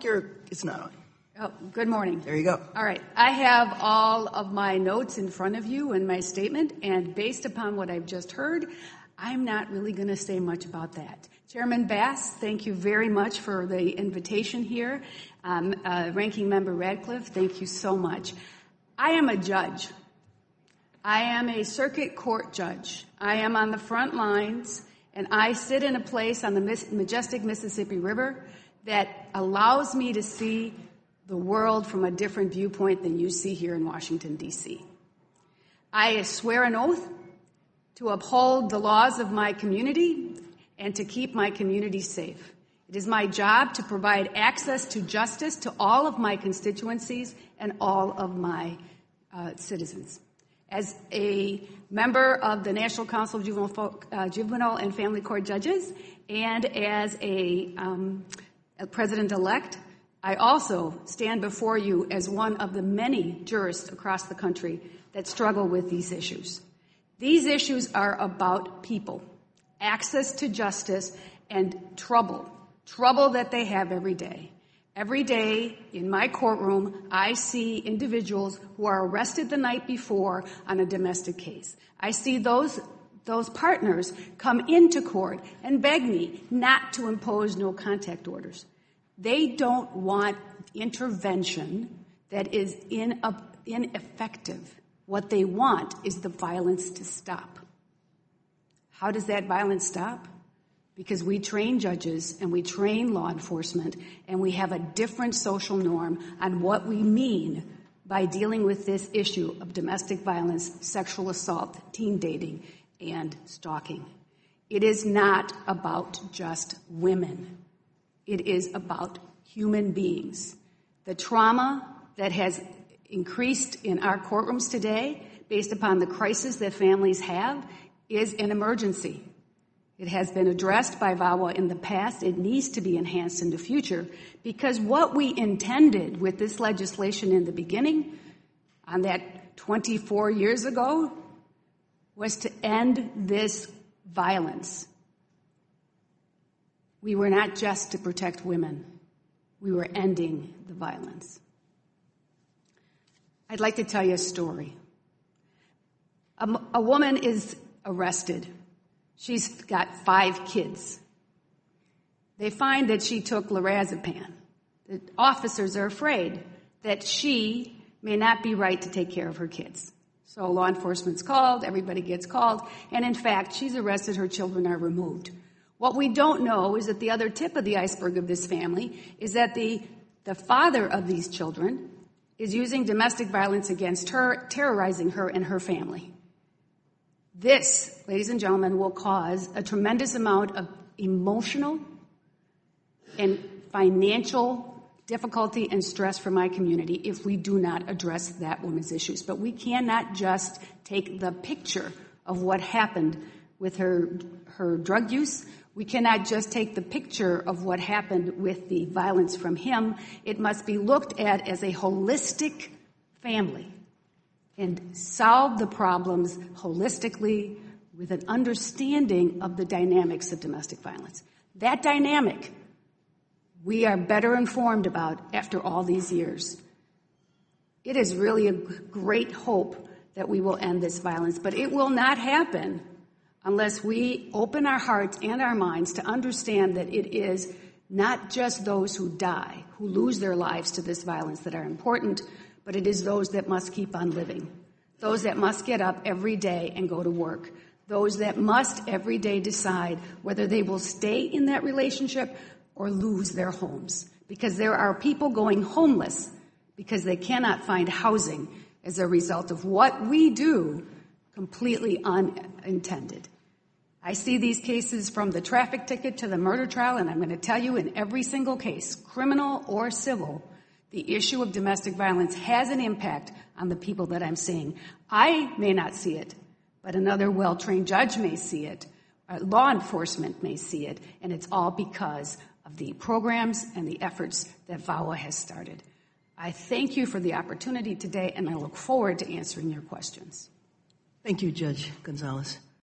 mic or it's not on? Oh, good morning. There you go. All right. I have all of my notes in front of you in my statement, and based upon what I've just heard, I'm not really going to say much about that. Chairman Bass, thank you very much for the invitation here. Ranking Member Radcliffe, thank you so much. I am a judge. I am a circuit court judge. I am on the front lines, and I sit in a place on the majestic Mississippi River that allows me to see the world from a different viewpoint than you see here in Washington, D.C. I swear an oath to uphold the laws of my community and to keep my community safe. It is my job to provide access to justice to all of my constituencies and all of my citizens. As a member of the National Council of Juvenile and Family Court Judges and as a president-elect, I also stand before you as one of the many jurists across the country that struggle with these issues. These issues are about people, access to justice, and trouble that they have every day. Every day in my courtroom, I see individuals who are arrested the night before on a domestic case. I see those partners come into court and beg me not to impose no contact orders. They don't want intervention that is ineffective. What they want is the violence to stop. How does that violence stop? Because we train judges and we train law enforcement and we have a different social norm on what we mean by dealing with this issue of domestic violence, sexual assault, teen dating, and stalking. It is not about just women. It is about human beings. The trauma that has increased in our courtrooms today, based upon the crisis that families have, is an emergency. It has been addressed by VAWA in the past. It needs to be enhanced in the future because what we intended with this legislation in the beginning, on that 24 years ago, was to end this violence. We were not just to protect women. We were ending the violence. I'd like to tell you a story. A woman is arrested. She's got 5 kids. They find that she took lorazepam. The officers are afraid that she may not be right to take care of her kids. So law enforcement's called, everybody gets called, and in fact, she's arrested, her children are removed. What we don't know is that the other tip of the iceberg of this family is that the father of these children is using domestic violence against her, terrorizing her and her family. This, ladies and gentlemen, will cause a tremendous amount of emotional and financial difficulty and stress for my community if we do not address that woman's issues. But we cannot just take the picture of what happened with her drug use. We cannot just take the picture of what happened with the violence from him. It must be looked at as a holistic family and solve the problems holistically with an understanding of the dynamics of domestic violence. That dynamic we are better informed about after all these years. It is really a great hope that we will end this violence, but it will not happen unless we open our hearts and our minds to understand that it is not just those who die, who lose their lives to this violence that are important, but it is those that must keep on living, those that must get up every day and go to work, those that must every day decide whether they will stay in that relationship or lose their homes. Because there are people going homeless because they cannot find housing as a result of what we do completely unintended. I see these cases from the traffic ticket to the murder trial, and I'm going to tell you in every single case, criminal or civil, the issue of domestic violence has an impact on the people that I'm seeing. I may not see it, but another well-trained judge may see it, law enforcement may see it, and it's all because of the programs and the efforts that VAWA has started. I thank you for the opportunity today, and I look forward to answering your questions. Thank you, Judge Gonzalez.